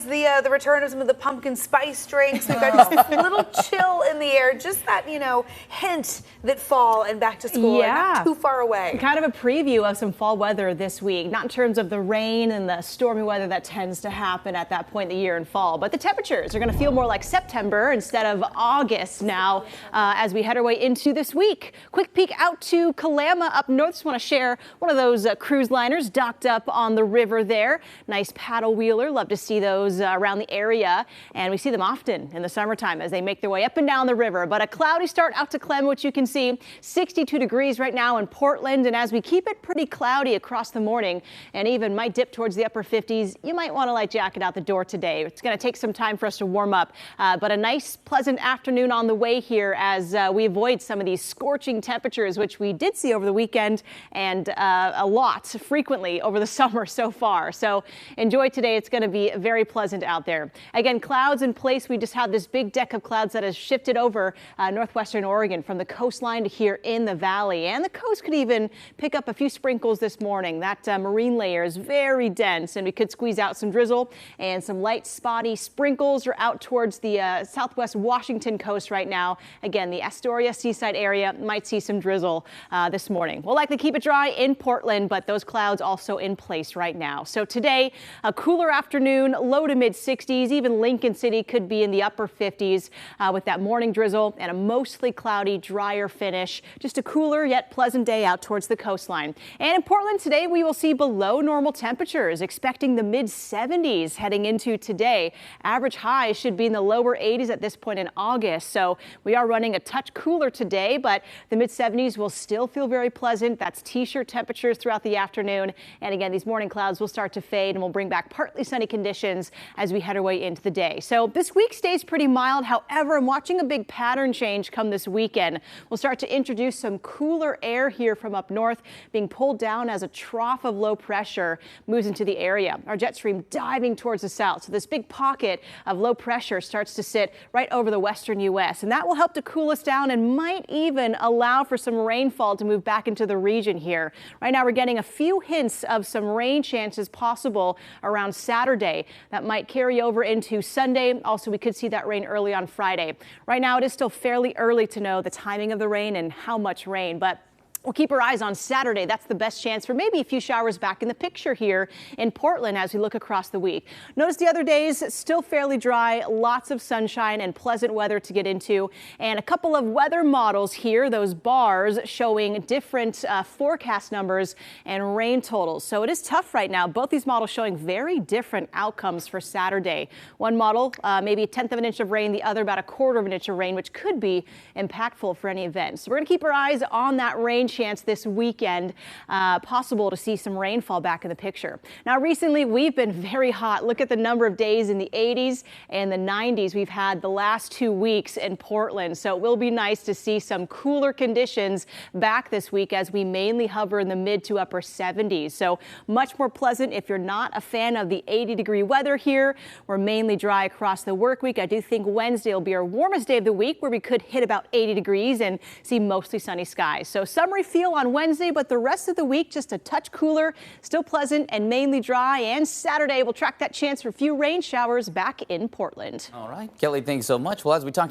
The return of some of the pumpkin spice drinks. We've got just a little chill in the air, just that, hint that fall and back to school are not too far away. Kind of a preview of some fall weather this week, not in terms of the rain and the stormy weather that tends to happen at that point in the year in fall, but the temperatures are going to feel more like September instead of August now as we head our way into this week. Quick peek out to Kalama up north. Just want to share one of those cruise liners docked up on the river there. Nice paddle wheeler. Love to see those around the area, and we see them often in the summertime as they make their way up and down the river. But a cloudy start out to Clem, which you can see 62 degrees right now in Portland, and as we keep it pretty cloudy across the morning and even might dip towards the upper 50s, you might want a light jacket out the door today. It's going to take some time for us to warm up, but a nice pleasant afternoon on the way here as we avoid some of these scorching temperatures, which we did see over the weekend and a lot frequently over the summer so far. So enjoy today. It's going to be very pleasant out there. Again, clouds in place. We just have this big deck of clouds that has shifted over northwestern Oregon from the coastline to here in the valley, and the coast could even pick up a few sprinkles this morning. That marine layer is very dense, and we could squeeze out some drizzle, and some light spotty sprinkles are out towards the southwest Washington coast right now. Again, the Astoria seaside area might see some drizzle this morning. We'll likely keep it dry in Portland, but those clouds also in place right now. So today, a cooler afternoon, low to mid 60s. Even Lincoln City could be in the upper 50s with that morning drizzle and a mostly cloudy, drier finish. Just a cooler yet pleasant day out towards the coastline. And in Portland today, we will see below normal temperatures, expecting the mid 70s heading into today. Average highs should be in the lower 80s at this point in August. So we are running a touch cooler today, but the mid 70s will still feel very pleasant. That's t-shirt temperatures throughout the afternoon. And again, these morning clouds will start to fade and we'll bring back partly sunny conditions as we head our way into the day. So this week stays pretty mild. However, I'm watching a big pattern change come this weekend. We'll start to introduce some cooler air here from up north, being pulled down as a trough of low pressure moves into the area. Our jet stream diving towards the south. So this big pocket of low pressure starts to sit right over the western U.S. and that will help to cool us down and might even allow for some rainfall to move back into the region here. Right now we're getting a few hints of some rain chances possible around Saturday that might carry over into Sunday. Also, we could see that rain early on Friday. Right now, it is still fairly early to know the timing of the rain and how much rain, but we'll keep our eyes on Saturday. That's the best chance for maybe a few showers back in the picture here in Portland as we look across the week. Notice the other days still fairly dry, lots of sunshine and pleasant weather to get into, and a couple of weather models here, those bars showing different forecast numbers and rain totals. So it is tough right now. Both these models showing very different outcomes for Saturday. One model maybe 1/10 of an inch of rain, the other about 1/4 of an inch of rain, which could be impactful for any event. So we're going to keep our eyes on that rain chance this weekend. Possible to see some rainfall back in the picture. Now recently we've been very hot. Look at the number of days in the 80s and the 90s we've had the last 2 weeks in Portland. So it will be nice to see some cooler conditions back this week as we mainly hover in the mid to upper 70s. So much more pleasant if you're not a fan of the 80-degree weather here. We're mainly dry across the work week. I do think Wednesday will be our warmest day of the week where we could hit about 80 degrees and see mostly sunny skies. So summery feel on Wednesday, but the rest of the week just a touch cooler, still pleasant and mainly dry. And Saturday we'll track that chance for a few rain showers back in Portland. All right, Kelly, thanks so much. Well, as we talked